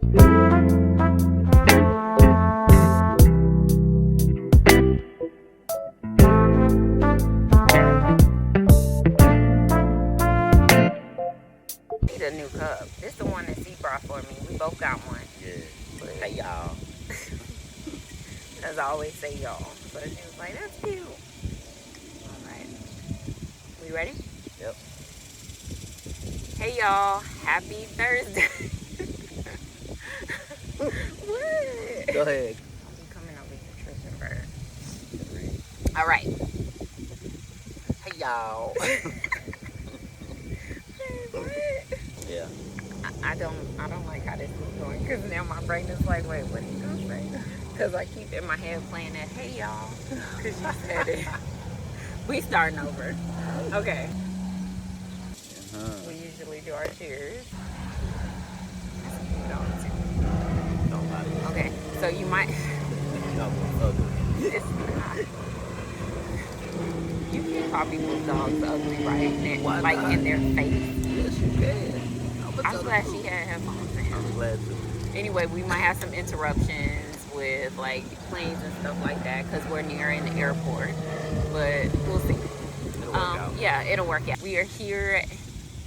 Need a new cup. This the one that C brought for me. We both got one. Yeah. But Hey, y'all. as I always say, y'all. But she was like, that's cute. All right. We ready? Yep. Hey, y'all. Happy Thursday. What? Go ahead. I'm coming over here tripping first. All right. Hey, y'all. What? Yeah. I don't like how this is going because now my brain is like, wait, what are you gonna say? Because I keep in my head playing that, hey y'all, because you said it. We starting over. Okay. We usually do our cheers. Okay, so you might. It's not. You can't call people's dogs ugly, right? Like in their face. Yes, you can. I'm glad she had headphones in. I'm glad too. Anyway, we might have some interruptions with like planes and stuff like that because we're near an airport, but we'll see. It'll work out. Yeah, it'll work out. We are here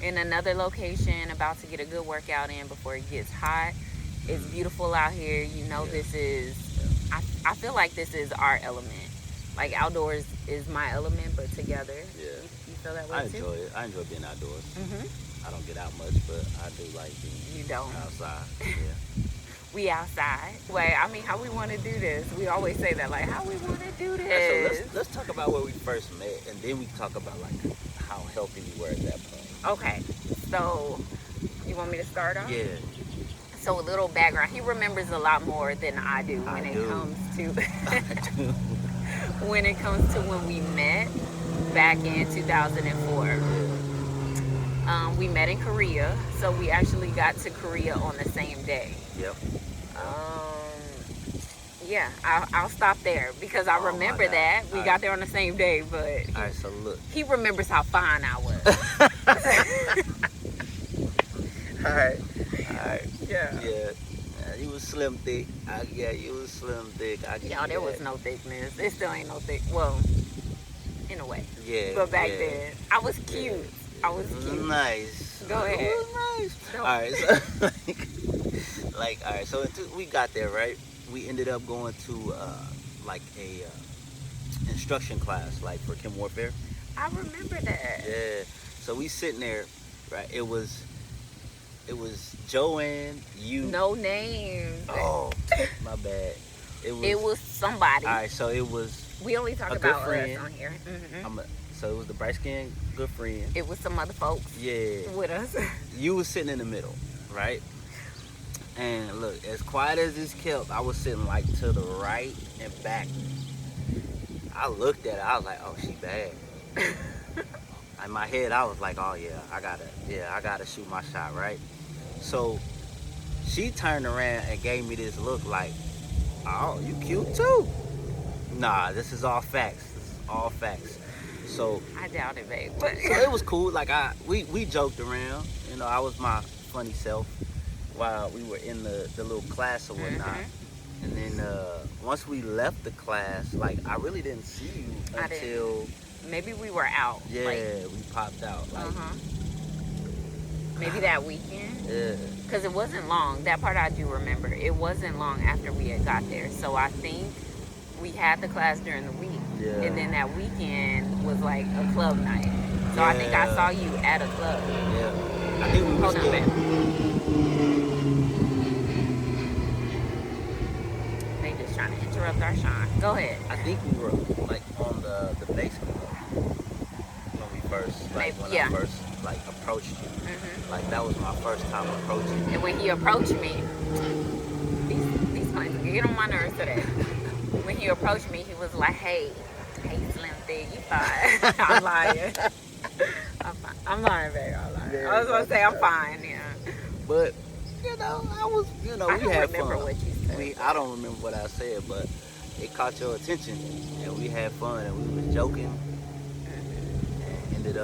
in another location about to get a good workout in before it gets hot. It's beautiful out here. You know, this is, I feel like this is our element. Like outdoors is my element, but together. Yeah. You feel that way I too? enjoy it. I enjoy being outdoors. Mm-hmm. I don't get out much, but I do like being outside. Yeah. We outside. Wait, I mean, how we want to do this? We always say that, like, how we want to do this. So let's talk about where we first met, and then we talk about like how healthy we were at that point. Okay, so you want me to start off? Yeah. So a little background. He remembers a lot more than I do when it comes to when it comes to when we met back in 2004. We met in Korea, so we actually got to Korea on the same day. Yep. Yeah, I'll stop there because I remember that we got there on the same day. But all right, so look, he remembers how fine I was. all right. Yeah. You was slim thick. You was slim thick. Y'all, there was no thickness. There still ain't no thick. Well, in a way. Yeah. But back then, I was cute. Yeah. I was cute. Nice. Go ahead. It was nice. No. All right. So, we got there, right? We ended up going to like a instruction class, like for chem warfare. I remember that. Yeah. So we sitting there, right? It was Joanne, you. No names. Oh, my bad. It was somebody. All right, so it was. We only talk about us on here. Mm-hmm. So it was the bright skinned good friend. It was some other folks. Yeah. With us. You was sitting in the middle, right? And look, as quiet as this kept, I was sitting like to the right and back. I looked at her. I was like, oh, she bad. In my head, I was like, oh yeah, I gotta shoot my shot, right? So she turned around and gave me this look like, oh, you cute too. Nah, this is all facts. So I doubt it, babe. But so it was cool. Like we joked around. You know, I was my funny self while we were in the little class or whatnot. And then once we left the class, like I really didn't see you until maybe we were out. Yeah, like, we popped out. Like, maybe that weekend. Yeah. Because it wasn't long. That part I do remember. It wasn't long after we had got there. So I think we had the class during the week. Yeah. And then that weekend was like a club night. So I think I saw you at a club. Yeah. I think we were Hold on, babe. They just trying to interrupt our shine. Go ahead. I think we were like on the basement when we first, like when I first like approached you. Like that was my first time approaching you. And when he approached me, these planes get on my nerves today. When he approached me, he was like, hey Slim Thing, you fine. I'm lying. I'm lying, babe. I'm lying. I was gonna say I'm fine, yeah. But you know, we had fun. I don't remember what you said. I don't remember what I said, but it caught your attention, and we had fun, and we was joking. And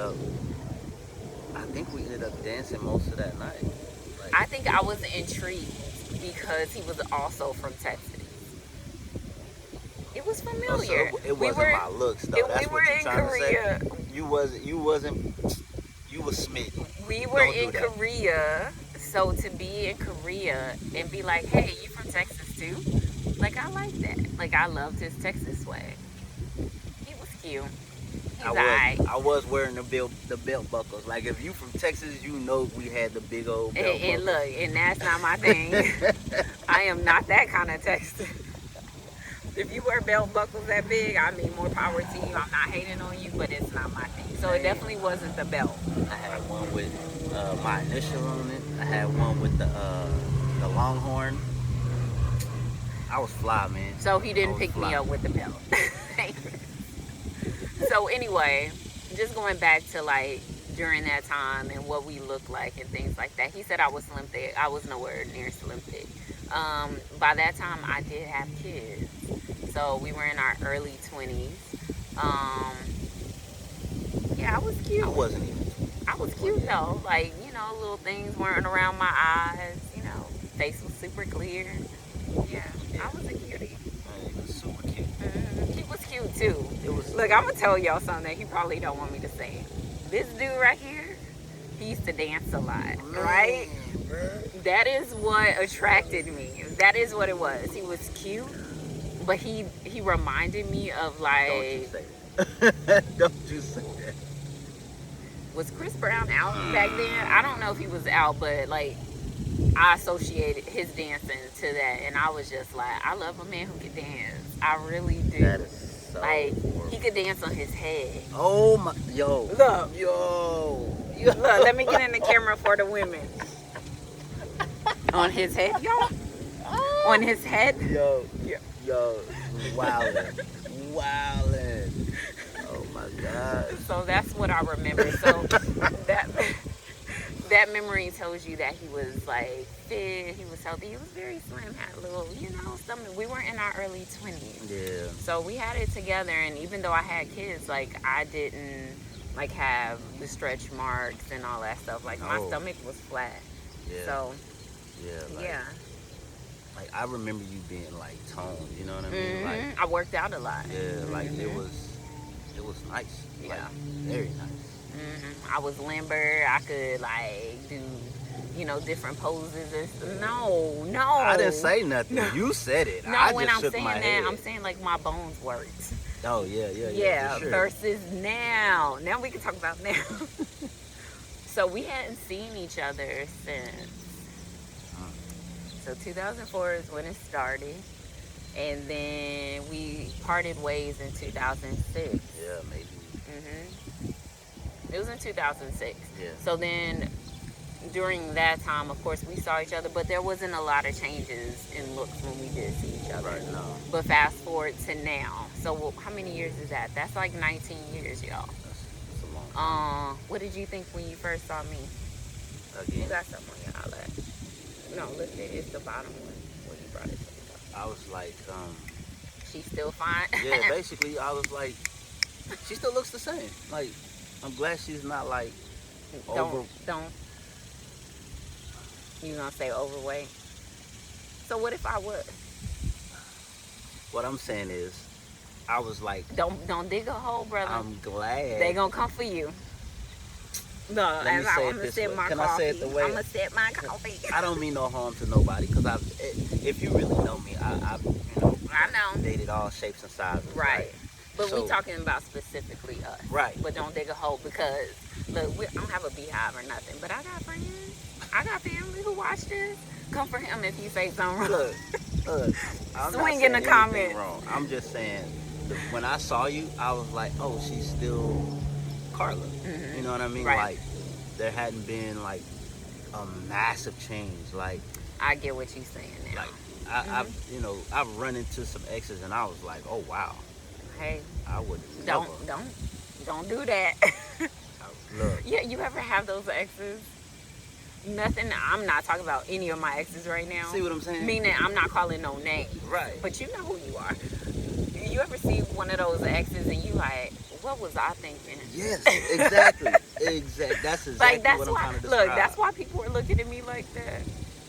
I think we ended up dancing most of that night. Like, I think I was intrigued because he was also from Texas. It was Oh, familiar. so it wasn't my looks though. That's We what were you're in trying Korea. to say. You wasn't. You was smitten. We were Don't do in that. Korea. So to be in Korea and be like, hey, you from Texas too? Like, I like that. Like, I loved his Texas swag. He was cute. He's alright. I was wearing the belt buckles. Like if you from Texas, you know we had the big old belt And buckles. look, and that's not my thing. I am not that kind of Texan. If you wear belt buckles that big, I mean, more power to you. I'm not hating on you, but it's not my thing. So it definitely wasn't the belt. I had one with my initial on it. I had one with the Longhorn. I was fly, man. So he I didn't was pick fly. me up with the belt. So anyway, just going back to like during that time and what we looked like and things like that. He said I was slim thick. I was nowhere near slim thick. By that time, I did have kids. So we were in our early 20s. Yeah, I was cute. I wasn't even. I was cute though. Like, you know, little things weren't around my eyes. You know, face was super clear. Yeah, I was a cutie. It was super cute. He was cute too. It was. Look, I'm gonna tell y'all something that he probably don't want me to say. This dude right here, he used to dance a lot, right? That is what attracted me. That is what it was. He was cute, but he reminded me of Don't you like, say that. Don't you say that. was Chris Brown out back then? I don't know if he was out, but like I associated his dancing to that, and I was just like, I love a man who can dance. I really do. That is so. Like, horrible. he could dance on his head. Oh my, yo. Look. Yo. Look, let me get in the camera for the women. On his head, y'all. On his head. Yo. Yeah. Yo. Wildin'. Wildin'. Oh my God. So that's what I remember. So that memory tells you that he was like fit, he was healthy, he was very slim, had a little, you know, stomach. We were in our early 20s. Yeah. So we had it together, and even though I had kids, like I didn't like have the stretch marks and all that stuff. Like my No. stomach was flat. Yeah. So Yeah. Like, yeah. Like I remember you being like toned. You know what I mean? Like I worked out a lot. yeah. Like it was nice. Like, Yeah. very nice. I was limber. I could like do, you know, different poses and stuff. No. I didn't say nothing. No. You said it. No, I when just I'm shook saying my that, head. I'm saying like my bones worked. Oh yeah. Yeah, For sure. versus now. Now we can talk about now. So we hadn't seen each other since. So 2004 is when it started. And then we parted ways in 2006. Yeah, maybe. It was in 2006. Yeah. So then during that time, of course, we saw each other, but there wasn't a lot of changes in looks when we did see each other. Right. No. But fast forward to now. So how many years is that? That's like 19 years, y'all. That's a long time. What did you think when you first saw me? You Again. got something on your eyelash. No, look, it's the bottom one where you brought it to the top. I was like, She's still fine. yeah, basically, I was like, she still looks the same. Like, I'm glad she's not like over. Don't. You gonna say overweight? So what if I was? What I'm saying is, I was like, Don't dig a hole, brother. I'm glad. They gonna come for you. No, Let me as say I'm it gonna this sip way. my Can coffee. I say it the way? I'm gonna sip my coffee. I don't mean no harm to nobody, because if you really know me, I've I know. dated all shapes and sizes. Right. But So- we talking about specifically us. Right. But don't dig a hole because, look, I don't have a beehive or nothing. But I got friends. I got family who watch this. Come for him if you say something wrong. Look, I'm Swing not in the saying anything comments. Wrong. I'm just saying, when I saw you, I was like, oh, she's still Carla. You know what I mean? Right. Like, there hadn't been like a massive change. Like, I get what you're saying now. I've I've run into some exes, and I was like, oh wow, Hey, I would don't do that. look. Yeah, you ever have those exes? Nothing. I'm not talking about any of my exes right now. See what I'm saying? Meaning, I'm not calling no names. Right. But you know who you are. You ever see one of those exes and you like, what was I thinking? Yes, exactly. That's exactly Like that's what I'm why. trying to describe. Look, that's why people are looking at me like that.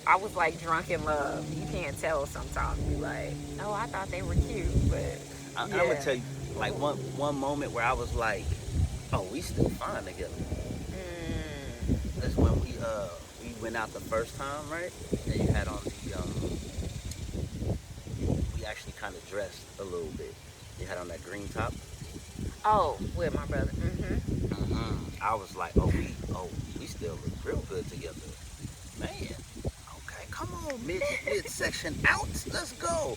I was like drunk in love. You can't tell sometimes. You like, oh, I thought they were cute, but I'm gonna yeah. tell you like one moment where I was like, oh, we still fine together. Mm. That's when we went out the first time, right? And you had on the we actually kind of dressed a little bit. You had on that green top. Oh, with my brother. Mm-hmm. I was like, oh we still look real good together, man. Okay, come on, midsection out. Let's go.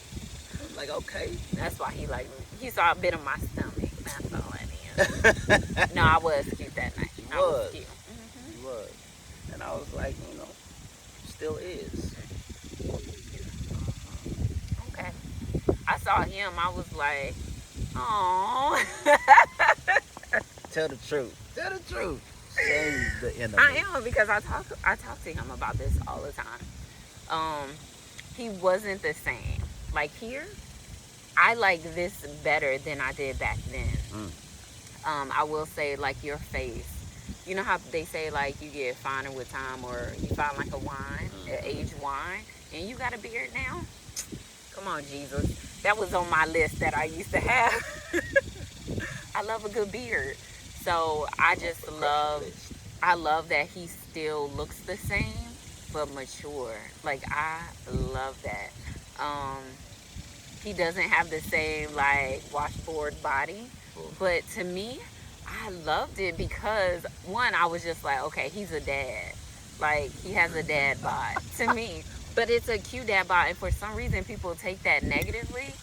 I was like, okay. That's why he liked me. He saw a bit of my stomach. That's all I You did. No, I was cute that night. I was was, cute. Hmm. you was, and I was like, still is. Okay. I saw him. I was like, oh. Tell the truth. Tell the truth. Shame the enemy. I am because I talk to him about this all the time. Um, he wasn't the same. Like here, I like this better than I did back then. Mm. I will say like your face. You know how they say like you get finer with time, or you find like a wine, an aged wine, and you got a beard now. Come on, Jesus. That was on my list that I used to have. I love a good beard. So I love that he still looks the same, but mature. Like, I love that. Um, he doesn't have the same, like, washboard body. But to me, I loved it because, one, I was just like, okay, he's a dad. Like, he has a dad bod to me. But it's a cute dad bod. And for some reason, people take that negatively.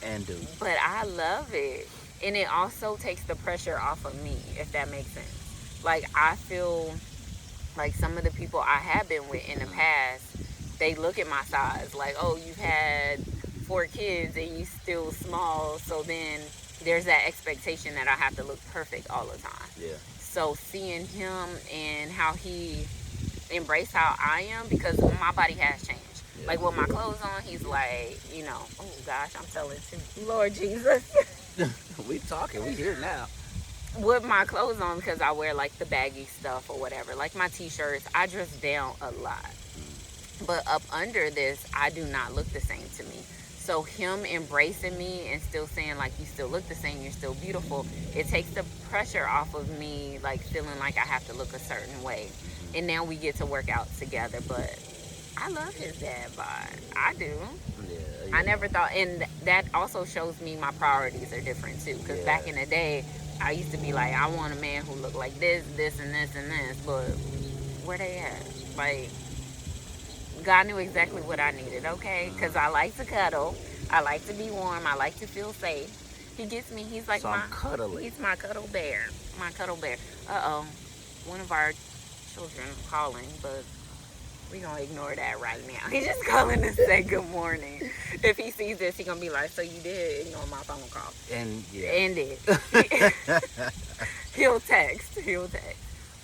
And do. But I love it. And it also takes the pressure off of me, if that makes sense. Like, I feel like some of the people I have been with in the past, they look at my size like, oh, you've had 4 kids and you still small. So then there's that expectation that I have to look perfect all the time. Yeah. So seeing him and how he embraced how I am, because my body has changed. Yeah. Like with my clothes on, he's like, oh gosh, I'm telling you, Lord Jesus. We talking. We here now. With my clothes on, because I wear like the baggy stuff or whatever, like my t-shirts, I dress down a lot. But up under this, I do not look the same to me. So him embracing me and still saying like, you still look the same, you're still beautiful, it takes the pressure off of me, like feeling like I have to look a certain way. And now we get to work out together. But I love his dad bod. I do. Yeah. I never thought, and that also shows me my priorities are different too. Because back in the day, I used to be like, I want a man who looked like this, this, and this, and this. But where they at? Like, God knew exactly what I needed, okay? Because I like to cuddle. I like to be warm. I like to feel safe. He gets me. He's like so I'm cuddly. He's my cuddle bear. My cuddle bear. Uh-oh. One of our children calling, but we're going to ignore that right now. He's just calling to say good morning. If he sees this, he's going to be like, so you did ignore my phone call. And yeah. End it. He'll text.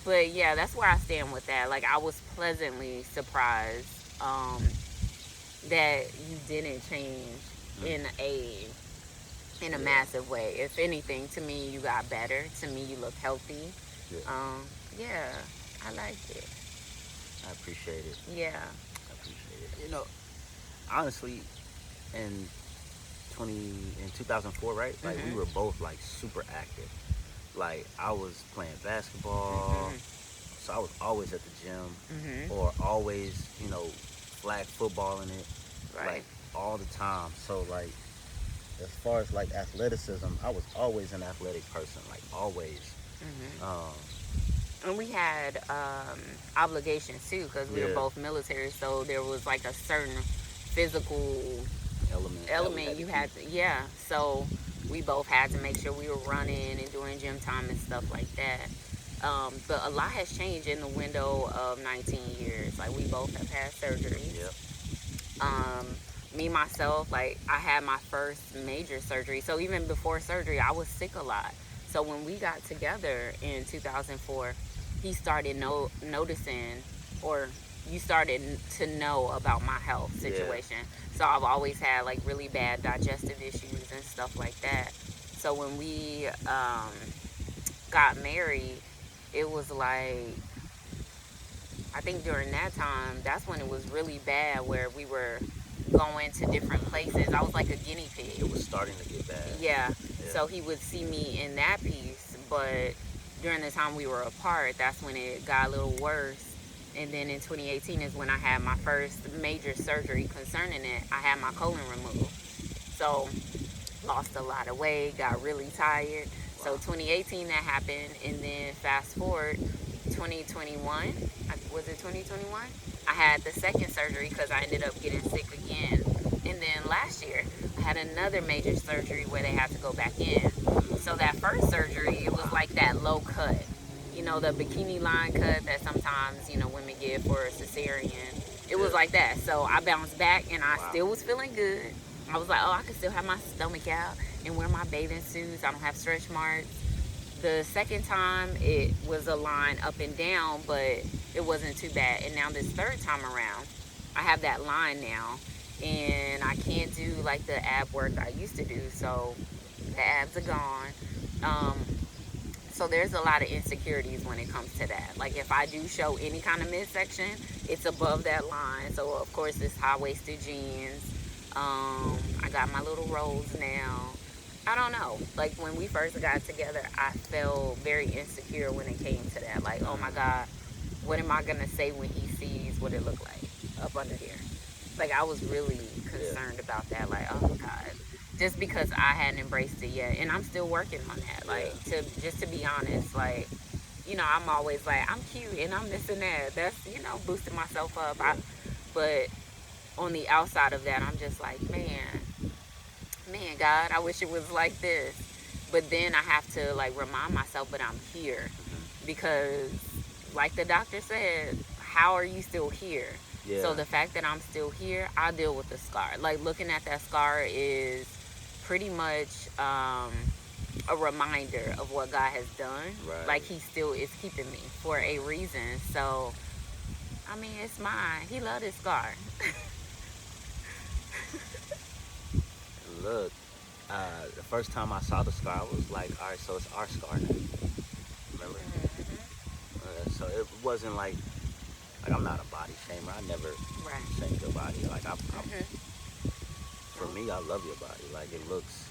But yeah, that's where I stand with that. Like, I was pleasantly surprised that you didn't change in a massive way. If anything, to me, you got better. To me, you look healthy. Yeah, I liked it. I appreciate it. Yeah. I appreciate it. Honestly, in 2004, right? Like, we were both like super active. Like, I was playing basketball, so I was always at the gym, or always, flag football in it, like all the time. So like, as far as like athleticism, I was always an athletic person, like always. And we had obligations too, because we were both military, so there was like a certain physical element you had to, so we both had to make sure we were running and doing gym time and stuff like that. But a lot has changed in the window of 19 years. Like, we both have had surgeries. Me, myself, like, I had my first major surgery. So even before surgery, I was sick a lot. So when we got together in 2004, he started noticing, or you started to know about my health situation. So I've always had like really bad digestive issues and stuff like that. So when we got married, it was like I think during that time, that's when it was really bad, where we were going to different places. I was like a guinea pig. It was starting to get bad. Yeah. Yeah. So he would see me in that piece, but during the time we were apart, that's when it got a little worse. And then in 2018 is when I had my first major surgery concerning it. I had my colon removed. So lost a lot of weight, got really tired. So 2018 that happened, and then fast forward 2021, was it 2021? I had the second surgery because I ended up getting sick again. And then last year, I had another major surgery where they had to go back in. So that first surgery, it was like that low cut. You know, the bikini line cut that sometimes, you know, women get for a cesarean. It was like that. So I bounced back, and I still was feeling good. I was like, oh, I can still have my stomach out and wear my bathing suits. I don't have stretch marks. The second time, it was a line up and down, but it wasn't too bad. And now this third time around, I have that line now, and I can't do like the ab work I used to do. So the abs are gone. So there's a lot of insecurities when it comes to that. Like if I do show any kind of midsection, it's above that line. So of course it's high-waisted jeans. I got my little rolls now. I don't know. Like when we first got together, I felt very insecure when it came to that. Like, oh my God, what am I gonna say when he sees what it looked like up under here? Like I was really concerned about that. Like, oh God, just because I hadn't embraced it yet, and I'm still working on that. Like to be honest, like, you know, I'm always like, I'm cute and I'm this and that. That's, you know, boosting myself up. But on the outside of that, I'm just like, man, God, I wish it was like this. But then I have to like remind myself, but I'm here. Because like the doctor said, how are you still here? Yeah. So the fact that I'm still here, I'll deal with the scar. Like looking at that scar is pretty much a reminder of what God has done. Right. Like he still is keeping me for a reason. So, I mean, it's mine. He loved his scar. Look, the first time I saw the scar, I was like, all right, so it's our scar now. Remember? Mm-hmm. So it wasn't like I'm not a body shamer. I never shamed your body. Like for me, I love your body. Like it looks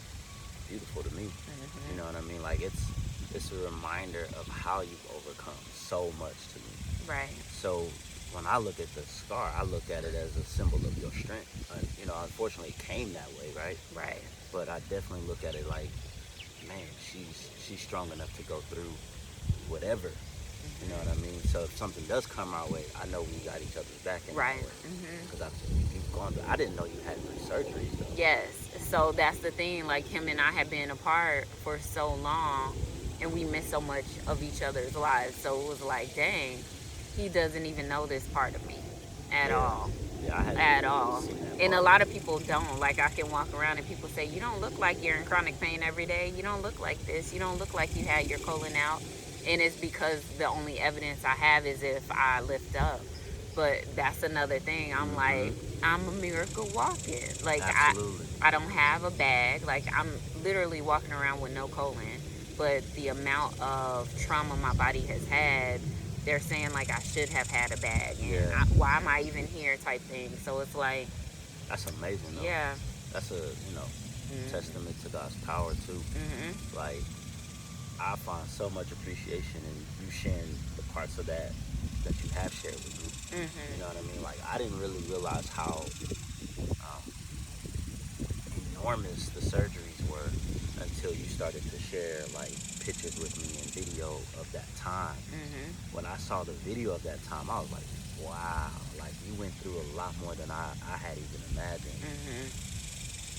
beautiful to me. Mm-hmm. You know what I mean? Like it's a reminder of how you've overcome so much to me. Right. So when I look at the scar, I look at it as a symbol of your strength. You know, unfortunately, it came that way, right? Right. But I definitely look at it like, man, she's strong enough to go through whatever. You know what I mean? So if something does come our way, I know we got each other's back. Right. Because you've gone through. I didn't know you had 3 surgeries though. Yes. So that's the thing. Like him and I have been apart for so long, and we miss so much of each other's lives. So it was like, dang, he doesn't even know this part of me at all. Yeah, at all. And a lot of people don't. Like I can walk around and people say, you don't look like you're in chronic pain every day. You don't look like this. You don't look like you had your colon out. And it's because the only evidence I have is if I lift up. But that's another thing. I'm like, I'm a miracle walking. Like I don't have a bag. Like I'm literally walking around with no colon. But the amount of trauma my body has had, they're saying like I should have had a bag. And why am I even here type thing. So it's like. That's amazing though. Yeah. That's a, testament to God's power too. Mm-hmm. Like, I find so much appreciation in you sharing the parts of that you have shared with me. Mm-hmm. You know what I mean? Like, I didn't really realize how enormous the surgeries were until you started to share, like, pictures with me and video of that time. Mm-hmm. When I saw the video of that time, I was like, wow. Like, you went through a lot more than I had even imagined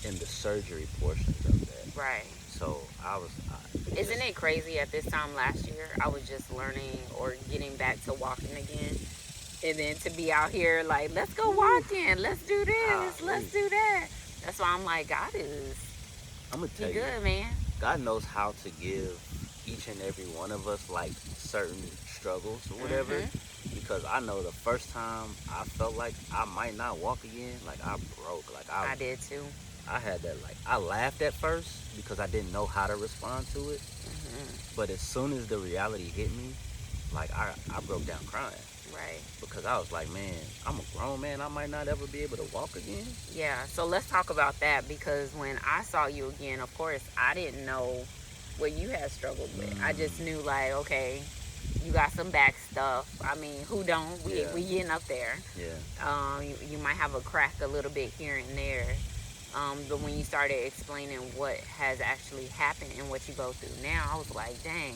in the surgery portions of that. Right. So isn't it crazy? At this time last year, I was just learning or getting back to walking again, and then to be out here like, let's go walking, let's do this, let's do that. That's why I'm like, God is. I'm gonna tell you, good, man. God knows how to give each and every one of us like certain struggles or whatever. Because I know the first time I felt like I might not walk again, like I broke. Like I did too. I had that, like, I laughed at first because I didn't know how to respond to it. But as soon as the reality hit me, like, I broke down crying. Right. because I was like, man, I'm a grown man. I might not ever be able to walk again. Yeah. So let's talk about that, because when I saw you again, of course, I didn't know what you had struggled with. I just knew, like, okay, you got some back stuff. I mean, who don't? Yeah. We getting up there. Yeah. You might have a crack a little bit here and there. But when you started explaining what has actually happened and what you go through now, I was like, dang,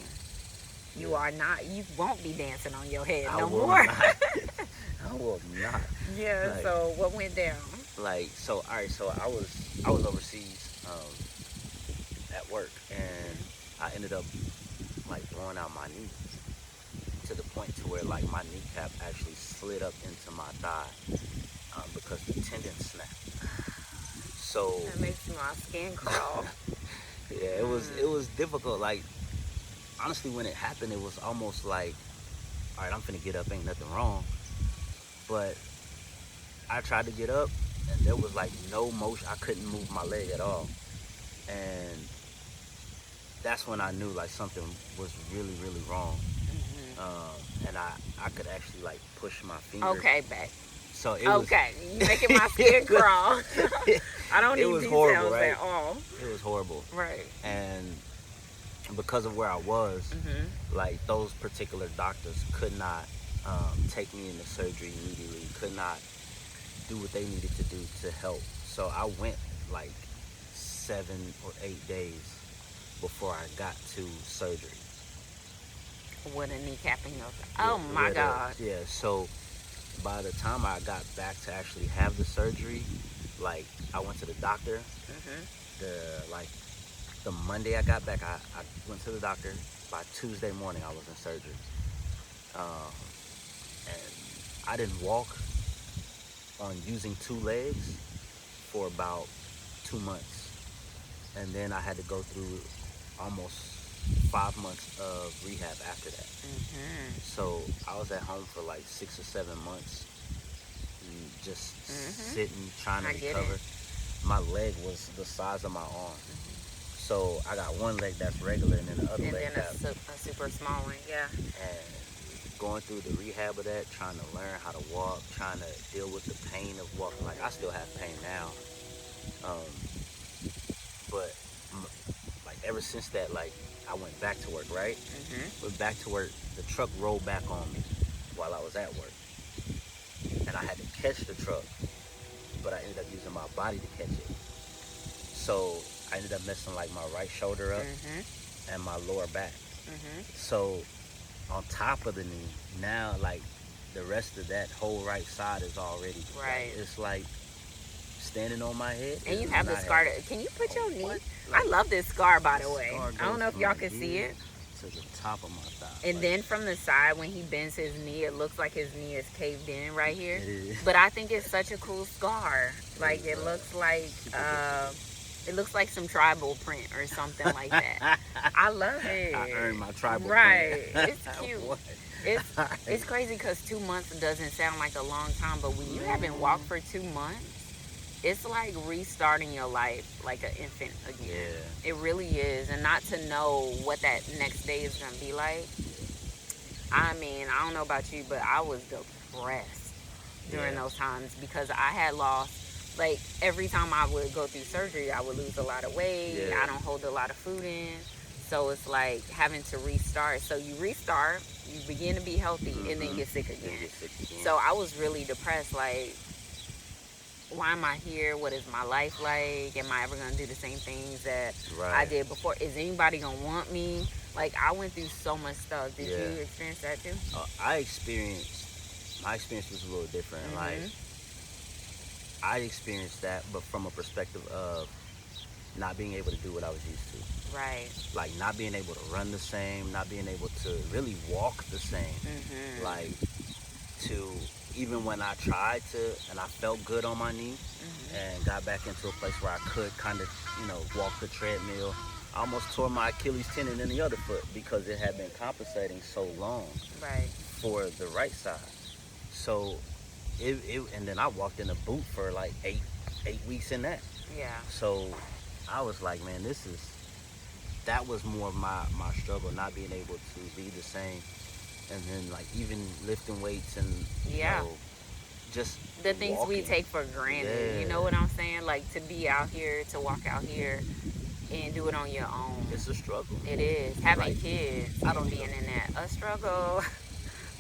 you are not, you won't be dancing on your head no more. I will not. Yeah. Like, So what went down? like, so all right, so I was overseas at work, and I ended up like blowing out my knee to the point to where like my kneecap actually slid up into my thigh because the tendon snapped. So That makes my skin crawl. yeah, it was difficult. Like, honestly, when it happened, it was almost like, all right, I'm finna get up, ain't nothing wrong. But I tried to get up, and there was like no motion. I couldn't move my leg at all, and that's when I knew like something was really, really wrong. And I could actually like push my fingers. Okay, babe. So it was Okay, you making my skin crawl. I don't need was details horrible, right? at all. It was horrible. Right. And because of where I was, like those particular doctors could not take me into surgery immediately, could not do what they needed to do to help. So I went like 7 or 8 days before I got to surgery. With a kneecapping of, oh my God. Yeah, so by the time I got back to actually have the surgery, like I went to the doctor. The Monday I got back, I went to the doctor. By Tuesday morning, I was in surgery. And I didn't walk on using 2 legs for about 2 months. And then I had to go through almost 5 months of rehab after that. So I was at home for like 6 or 7 months, just sitting, trying to recover. My leg was the size of my arm. So I got one leg that's regular, and then the other leg that's a super small one. Yeah. And going through the rehab of that, trying to learn how to walk, trying to deal with the pain of walking. Like, I still have pain now, but like ever since that, like I went back to work, right? Went back to work. The truck rolled back on me while I was at work, and I had to catch the truck, but I ended up using my body to catch it. So I ended up messing like my right shoulder up and my lower back. So on top of the knee, now like the rest of that whole right side is already right. Like, it's like standing on my head. And you have the scar. Can you put your knee? Like, I love this scar, by the way. I don't know if y'all can see it. To the top of my thigh. And then from the side, when he bends his knee, it looks like his knee is caved in right here. It is. But I think it's such a cool scar. Like it looks like some tribal print or something like that. I love it. I earned my tribal print. Right. It's cute. It's crazy because 2 months doesn't sound like a long time, but when you haven't walked for 2 months, it's like restarting your life like an infant again. Yeah. It really is. And not to know what that next day is going to be like. I mean, I don't know about you, but I was depressed during those times because I had lost, like, every time I would go through surgery, I would lose a lot of weight. Yeah. I don't hold a lot of food in. So it's like having to restart. So you restart, you begin to be healthy, and then get sick again. So I was really depressed, like, why am I here? What is my life like? Am I ever going to do the same things that I did before? Is anybody going to want me? Like, I went through so much stuff. Did you experience that too? My experience was a little different. Like, I experienced that, but from a perspective of not being able to do what I was used to. Right. Like, not being able to run the same, not being able to really walk the same. Like, to... Even when I tried to, and I felt good on my knee, and got back into a place where I could kind of, walk the treadmill, I almost tore my Achilles tendon in the other foot because it had been compensating so long for the right side. So, and then I walked in a boot for like eight weeks in that. Yeah. So, I was like, man, that was more of my struggle, not being able to be the same. and then like even lifting weights and Yeah. just The things we walking. take for granted. You know Yeah, what I'm saying? Like to be out here, to walk out here and do it on your own. it's a struggle. It is. Having Like kids I and don't being even in that, a struggle.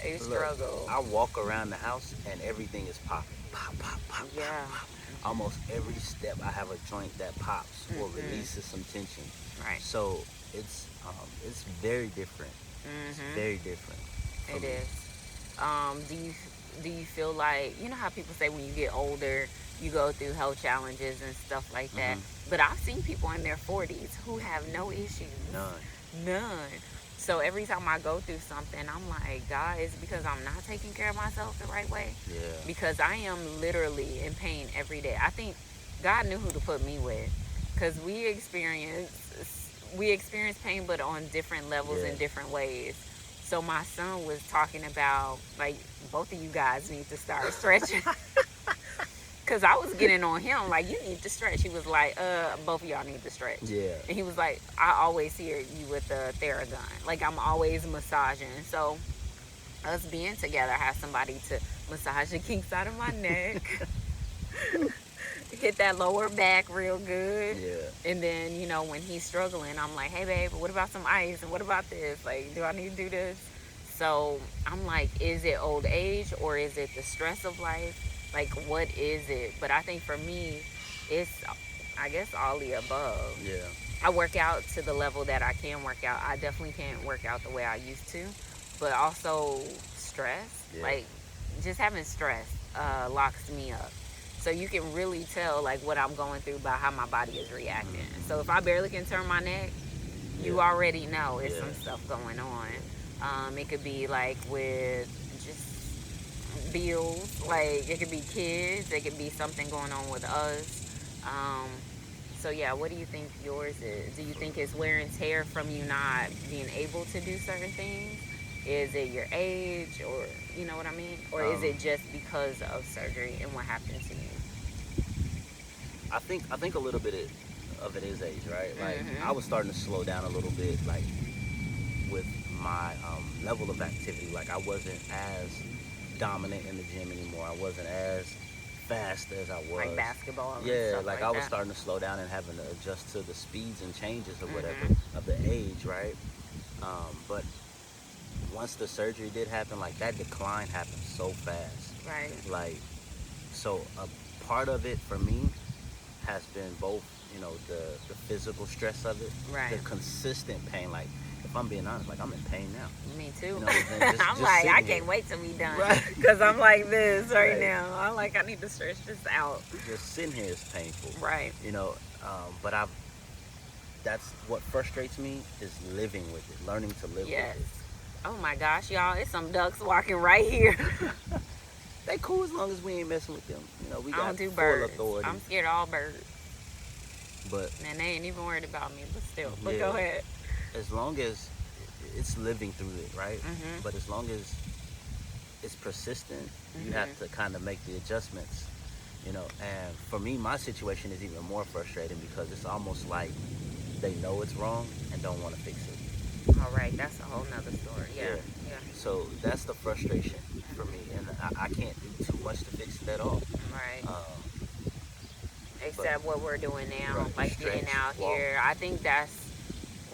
A look. struggle. I walk around the house and everything is popping, pop, pop, pop, pop, Yeah. pop. Almost every step, I have a joint that pops or Mhm. releases some tension. Right. So it's very different. It's Mhm. very different for It me. is. Do you feel like, you know how people say when you get older you go through health challenges and stuff like that? Hmm. But I've seen people in their 40s who have no issues, None. none. So every time I go through something, I'm like, God, it's because I'm not taking care of myself the right way. Yeah. Because I am literally in pain every day. I think God knew who to put me with, because we experience pain, but on different levels Yeah. in different ways. So my son was talking about, like, both of you guys need to start stretching. Because I was getting on him, like, you need to stretch. He was like, both of y'all need to stretch. Yeah. And he was like, I always hear you with the Theragun. Like, I'm always massaging. So us being together, I have somebody to massage the kinks out of my neck, hit that lower back real good. Yeah. And then, when he's struggling, I'm like, hey, babe, what about some ice? And what about this? Like, do I need to do this? So I'm like, is it old age or is it the stress of life? Like, what is it? But I think for me, it's, I guess, all the above. Yeah. I work out to the level that I can work out. I definitely can't work out the way I used to. But also stress, Yeah. like, just having stress locks me up. So you can really tell, like, what I'm going through by how my body is reacting. So if I barely can turn my neck, you Yeah. already know it's Yeah. some stuff going on. It could be like with just bills, like it could be kids, it could be something going on with us. So yeah, what do you think yours is? Do you think it's wear and tear from you not being able to do certain things? Is it your age, or you know what I mean? Or is it just because of surgery and what happened to you? I think a little bit of it is age, right? Like I Mhm. was starting to slow down a little bit, like with my level of activity. Like I wasn't as dominant in the gym anymore. I wasn't as fast as I Like was. basketball and Yeah, stuff like like I was that. starting to slow down and having to adjust to the speeds and changes or whatever Mhm. of the age, right? But once the surgery did happen, like that decline happened so fast. Right. Like so a part of it for me has been both, the physical stress of it, the Right. consistent pain. Like if I'm being honest, like I'm in pain now. Me too. You know what I'm saying? Just, I'm just like, I sitting here. can't wait till we done. Right. Because I'm like this right Right. now. I'm like, I need to stretch this out. Just sitting here is painful. Right. But that's what frustrates me is living with it, learning to live Yes. with Oh my gosh, y'all. It's some ducks walking right here. it. They cool as long as we ain't messing with them. We I got don't do full birds. authority. I'm scared of all birds. But And they ain't even worried about me, but still. But yeah, go ahead. as long as it's living through it, right? Mhm. But as long as it's persistent, you Mhm. have to kind of make the adjustments. And for me, my situation is even more frustrating because it's almost like they know it's wrong and don't want to fix it. All right. That's a whole nother story. Yeah. Yeah. So that's the frustration for me, and I can't do too much to fix it at all. Right. Um, Except what we're doing now, right, like getting stretch, out walk. here. I think that's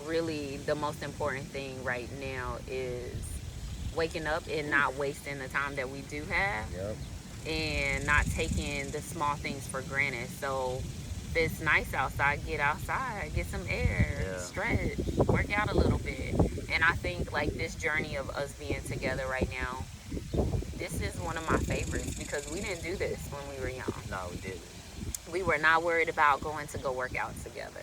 really the most important thing right now is waking up and not wasting the time that we do have, Yep. and not taking the small things for granted. So if it's nice outside, get outside, get some air, Yeah. stretch, work out a little bit. And I think like this journey of us being together right now, this is one of my favorites because we didn't do this when we were young. No, we didn't We were not worried about going to go work out together.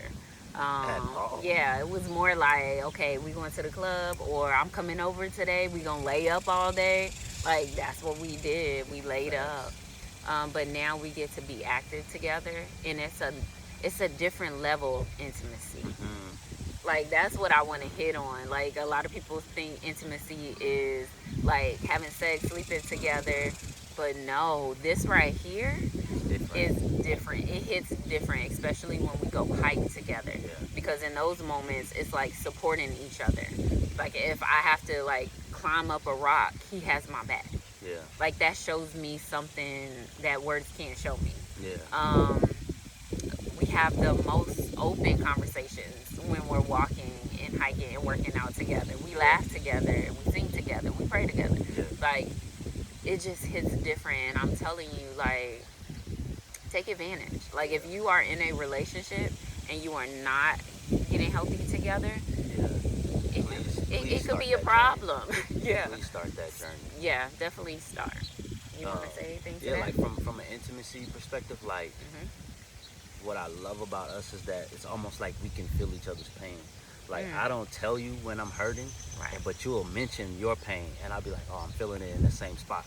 at all. Yeah, it was more like, okay, we going to the club, or I'm coming over today. We gonna lay up all day. Like that's what we did. We laid up. But now we get to be active together, and it's a different level of intimacy. Like that's what I want to hit on. Like a lot of people think intimacy is like having sex, sleeping together, but no, this right here It's different. is different. It hits different, especially when we go hike together. Yeah. Because in those moments, it's like supporting each other. Like if I have to like climb up a rock, he has my back. Yeah. Like, that shows me something that words can't show me. Yeah. We have the most open conversations when we're walking and hiking and working out together. We laugh together, we sing together, we pray together. Yeah. Like, it just hits different. And I'm telling you, like, take advantage. Like, if you are in a relationship and you are not getting healthy together, Yeah. it could be a problem. Yeah. Please start that journey. Yeah, definitely start. You want to say anything to Yeah, that? like from an intimacy perspective, like what I love about us is that it's almost like we can feel each other's pain. Like, I don't tell you when I'm hurting, Right. but you'll mention your pain, and I'll be like, oh, I'm feeling it in the same spot.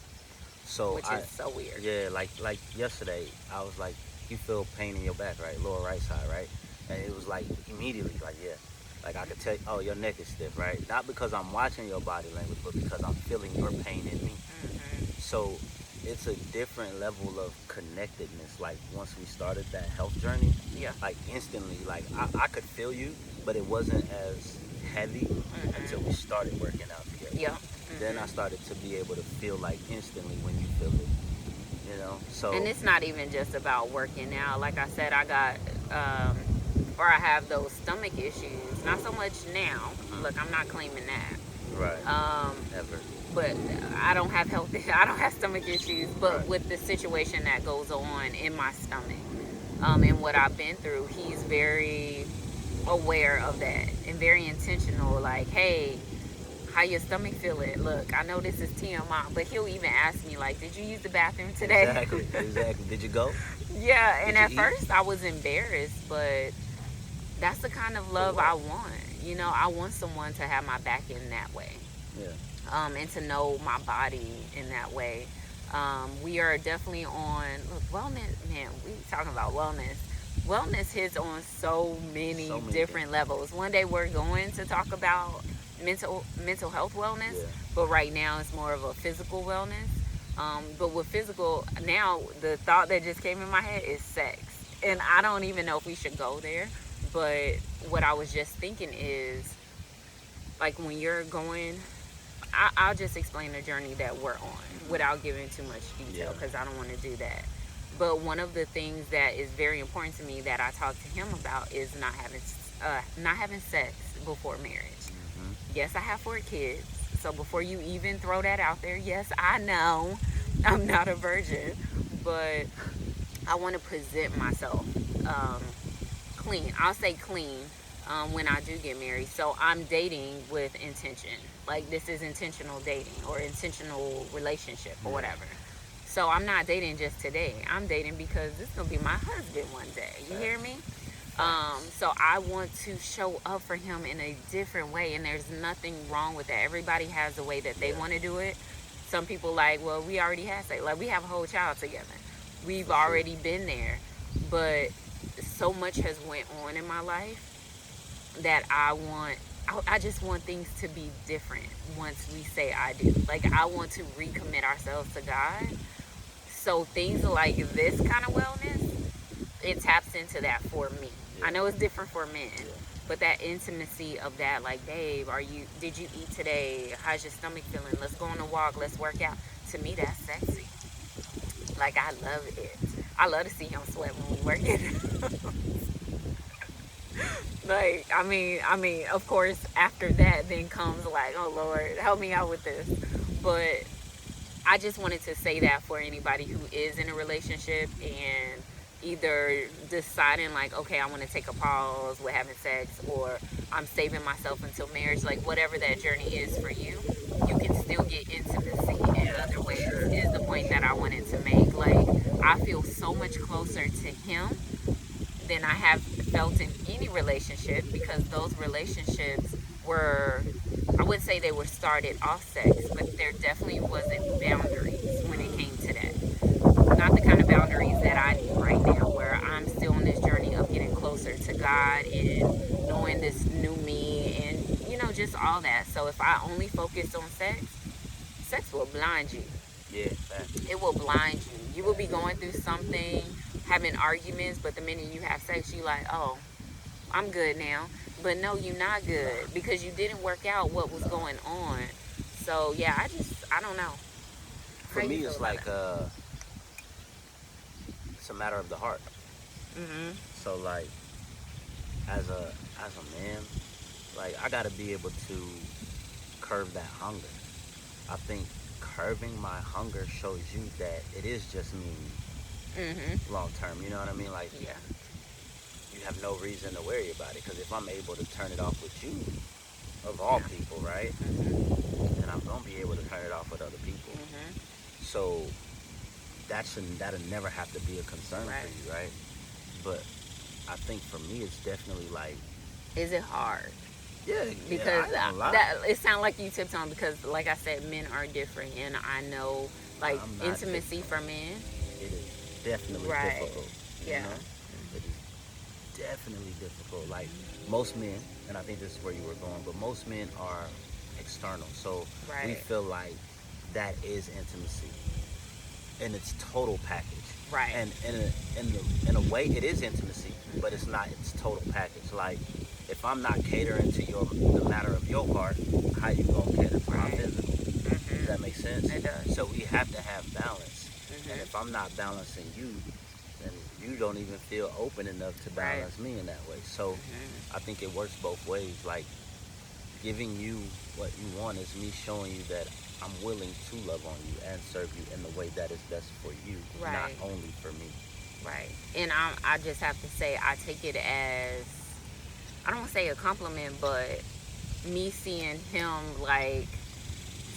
So Which is so weird. Yeah, like yesterday, I was like, you feel pain in your back, right? Lower right side, right? And it was like immediately, like, yeah. Like, I could tell, oh, your neck is stiff, right? Not because I'm watching your body language, but because I'm feeling your pain in me. So it's a different level of connectedness. Like, once we started that health journey, Yeah. like, instantly, like, I could feel you, but it wasn't as heavy until we started working out together. Yeah. Then I started to be able to feel, like, instantly when you feel it, you know? So, And it's not even just about working out. Like I said, I got, or I have those stomach issues. Not so much now. Look, I'm not claiming that. right, ever. But I don't have I don't have stomach issues. But Right. with the situation that goes on in my stomach, and what I've been through, he's very aware of that and very intentional. Like, hey, how your stomach feeling? Look, I know this is TMI, but he'll even ask me, like, did you use the bathroom today? Exactly. Did you go? Yeah, and Did at you eat? first I was embarrassed, but that's the kind of love I want. You know, I want someone to have my back in that way. Yeah. And to know my body in that way. We are definitely on, look, wellness, man, we talking about wellness. Wellness hits on so many different levels. One day we're going to talk about mental health wellness, Yeah. but right now it's more of a physical wellness. But with physical, now the thought that just came in my head is sex. And I don't even know if we should go there, but what I was just thinking is, like, when you're going, I'll just explain the journey that we're on without giving too much detail, because I don't want to do that. But one of the things that is very important to me that I talk to him about is not having sex before marriage. Yes, I have 4 kids. So before you even throw that out there, yes, I know I'm not a virgin, but I want to present myself clean. I'll say clean when I do get married. So I'm dating with intention. Like, this is intentional dating or intentional relationship or whatever. So I'm not dating just today. I'm dating because this is going to be my husband one day. You hear me? So I want to show up for him in a different way, and there's nothing wrong with that. Everybody has the way that they want to do it. Some people like, well, we already had sex. Like, we have a whole child together. We've already been there. But so much has went on in my life that I just want things to be different once we say I do. Like, I want to recommit ourselves to God. So things like this kind of wellness, it taps into that for me. I know it's different for men, but that intimacy of that, like, babe, did you eat today? How's your stomach feeling? Let's go on a walk. Let's work out. To me, that's sexy. Like, I love it. I love to see him sweat when we work it. Like, I mean, of course, after that, then comes like, oh Lord, help me out with this. But I just wanted to say that for anybody who is in a relationship and either deciding, like, okay, I want to take a pause with having sex, or I'm saving myself until marriage. Like, whatever that journey is for you, you can still get intimacy in other ways, is the point that I wanted to make. Like, I feel so much closer to him than I have felt in any relationship, because those relationships were, I wouldn't say they were started off sex, but there definitely wasn't boundaries when it came to that. Not the kind of boundaries that I need right now, where I'm still on this journey of getting closer to God and knowing this new me and, you know, just all that. So if I only focus on sex will blind you. Yeah. It will blind you. You will be going through something, having arguments, but the minute you have sex, you like, oh, I'm good now. But no, you're not good, because you didn't work out what was going on. So yeah, I don't know. For How you me, feel it's about like it's a matter of the heart. it? Mhm. So like as a man, like I gotta be able to curb that hunger. I think curbing my hunger shows you that it is just me Mhm. long term. You know what I mean? Like Yeah. you have no reason to worry about it because if I'm able to turn it off with you, of all Yeah. people, right, Mhm. then I'm gonna be able to turn it off with other people. Mhm. So that'll never have to be a concern for Right. you, right? But I think for me, it's definitely like, Is it hard? yeah, yeah, I Because ain't gonna lie. that it sounds like you tiptoeing because, like I said, men are different, and I know like I'm not intimacy for tiptoeing. men. It is definitely Right. difficult, you Yeah. know? It is definitely difficult. Like most men, and I think this is where you were going, but most men are external. So we Right. feel like that is intimacy in its total package. Right. And in a way it is intimacy, but it's not its total package. Like if I'm not catering to the matter of your heart, how you gonna cater to my Right. physical? Does that Mhm. make sense? It does. So we have to have balance. And Mhm. if I'm not balancing you, then you don't even feel open enough to Right. balance me in that way. So Mhm. I think it works both ways. Like giving you what you want is me showing you that I'm willing to love on you and serve you in the way that is best for you, not Right. only for me. Right. And I just have to say I take it as, I don't want to say a compliment, but me seeing him like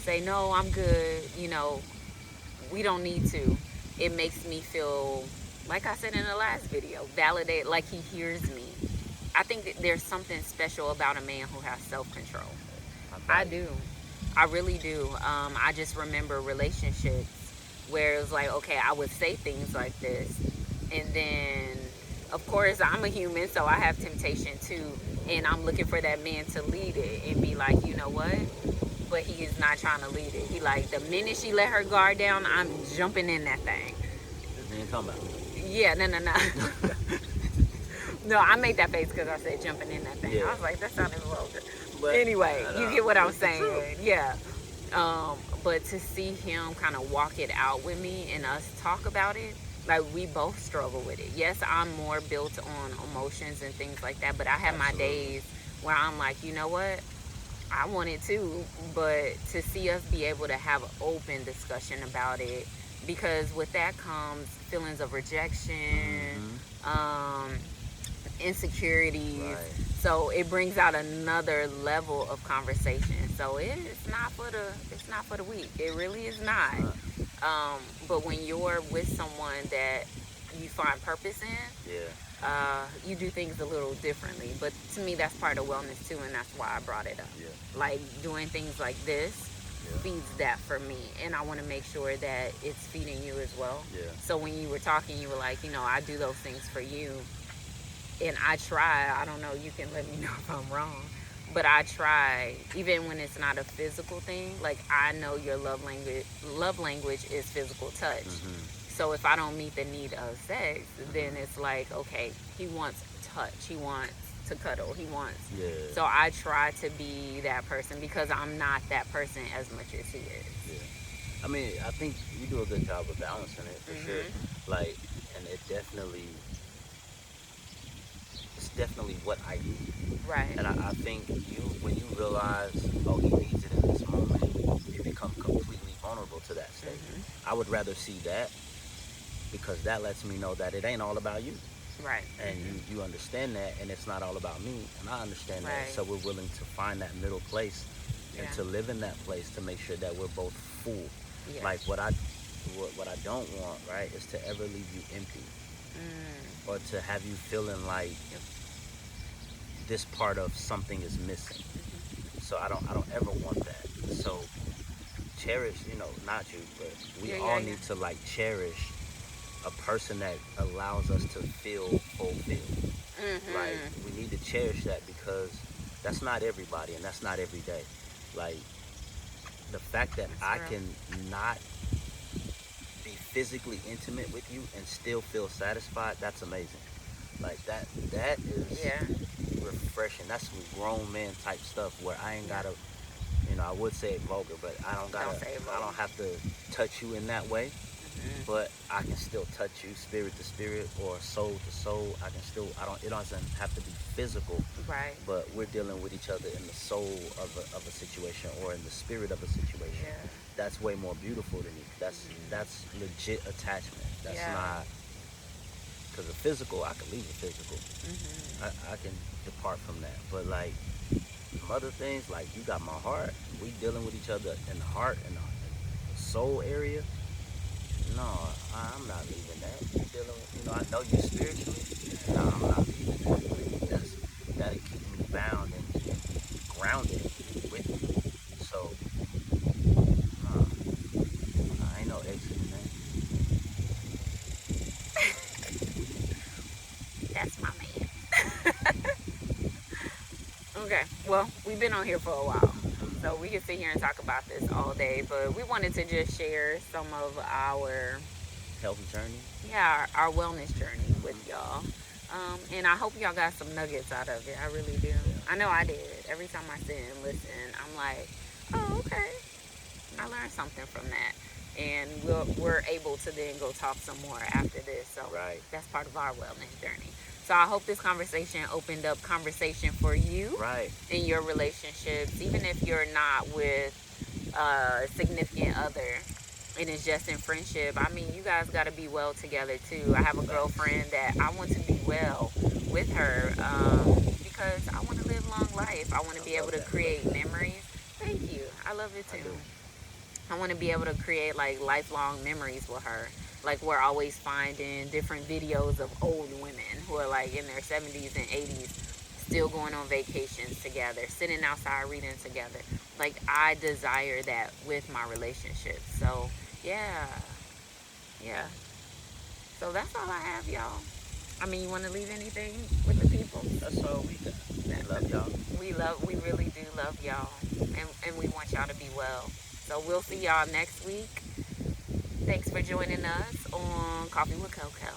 say no, I'm good. We don't need to. It makes me feel, like I said in the last video, validate, like he hears me. I think that there's something special about a man who has self control. I I value do. that. I really do. I just remember relationships where it was like, okay, I would say things like this, and then, of course, I'm a human, so I have temptation too, and I'm looking for that man to lead it and be like, you know what? But he is not trying to lead it. He like the minute she let her guard down, I'm jumping in that thing. We ain't talking about Yeah, no, no, no. No, I made that face because I said jumping in that thing. yeah. I was like, that sounded vulgar. But Anyway, you get what I'm it's the truth. saying. Yeah. But to see him kind of walk it out with me and us talk about it, like we both struggle with it. Yes, I'm more built on emotions and things like that, but I have my Absolutely. days where I'm like, you know what? I want it too, but to see us be able to have an open discussion about it, because with that comes feelings of rejection, Mm-hmm. um, insecurities. Right. So it brings out another level of conversation. So it's not for the weak. It really is not. It's not. But when you're with someone that you find purpose in, Yeah. you do things a little differently. But to me, that's part of wellness too, and that's why I brought it up. Yeah. Like doing things like this Yeah. feeds that for me, and I want to make sure that it's feeding you as well. Yeah. So when you were talking, you were like, I do those things for you, and I try. I don't know. You can let me know if I'm wrong. But I try, even when it's not a physical thing. Like I know your love language. Love language is physical touch. Mm-hmm. So if I don't meet the need of sex, then it's like, okay, he wants touch. He wants to cuddle. He wants. Yeah. So I try to be that person because I'm not that person as much as he is. Yeah. I mean, I think you do a good job of balancing it for sure. Like, and it's definitely what I need. Right. And I think when you realize, oh, he needs it in this moment, you become completely vulnerable to that state. I would rather see that because that lets me know that it ain't all about you. Right. And you understand that, and it's not all about me, and I understand that. Right. So we're willing to find that middle place and Yeah. to live in that place to make sure that we're both full. Yeah. Like what I don't want, right, is to ever leave you empty or to have you feeling like this part of something is missing. So I don't ever want that. So cherish, not you, but we all need to like cherish a person that allows us to feel fulfilled. Like we need to cherish that because that's not everybody and that's not every day. Like the fact that I can not be physically intimate with you and still feel satisfied, that's amazing. Like that is Yeah. refreshing. That's some grown man type stuff where I ain't gotta, I would say it vulgar, but I don't gotta. Don't say it vulgar. I don't have to touch you in that way. But I can still touch you, spirit to spirit or soul to soul. I can still. I don't. It doesn't have to be physical. Right. But we're dealing with each other in the soul of a situation or in the spirit of a situation. Yeah. That's way more beautiful to me. That's legit attachment. That's not. Because the physical, I can leave the physical. I can depart from that. But like some other things, like you got my heart. We dealing with each other in the heart and the soul area. No, I'm not leaving that. You dealing with, I know you spiritually. No, I'm not leaving that. That'll keep me bound and grounded with you. So, I ain't no exiting that. That's my man. Okay, well, we've been on here for a while. So we can sit here and talk about this all day, but we wanted to just share some of our healthy journey. Yeah, our wellness journey with y'all. And I hope y'all got some nuggets out of it. I really do. I know I did. Every time I sit and listen, I'm like, oh, okay. I learned something from that. And we're able to then go talk some more after this. So that's part of our wellness journey. So I hope this conversation opened up conversation for you in your relationships, even if you're not with a significant other and it's just in friendship. I mean, you guys got to be well together too. I have a girlfriend that I want to be well with her because I want to live long life. I want to be able to create memories. Thank you. I love it too. I want to be able to create like lifelong memories with her. Like we're always finding different videos of old women who are like in their 70s and 80s still going on vacations together, sitting outside reading together. Like I desire that with my relationships. So yeah. So that's all I have, y'all. I mean, you want to leave anything with the people? That's all we got. Love y'all. We really do love y'all. And we want y'all to be well. So we'll see y'all next week. Thanks for joining us on Coffee with Coco.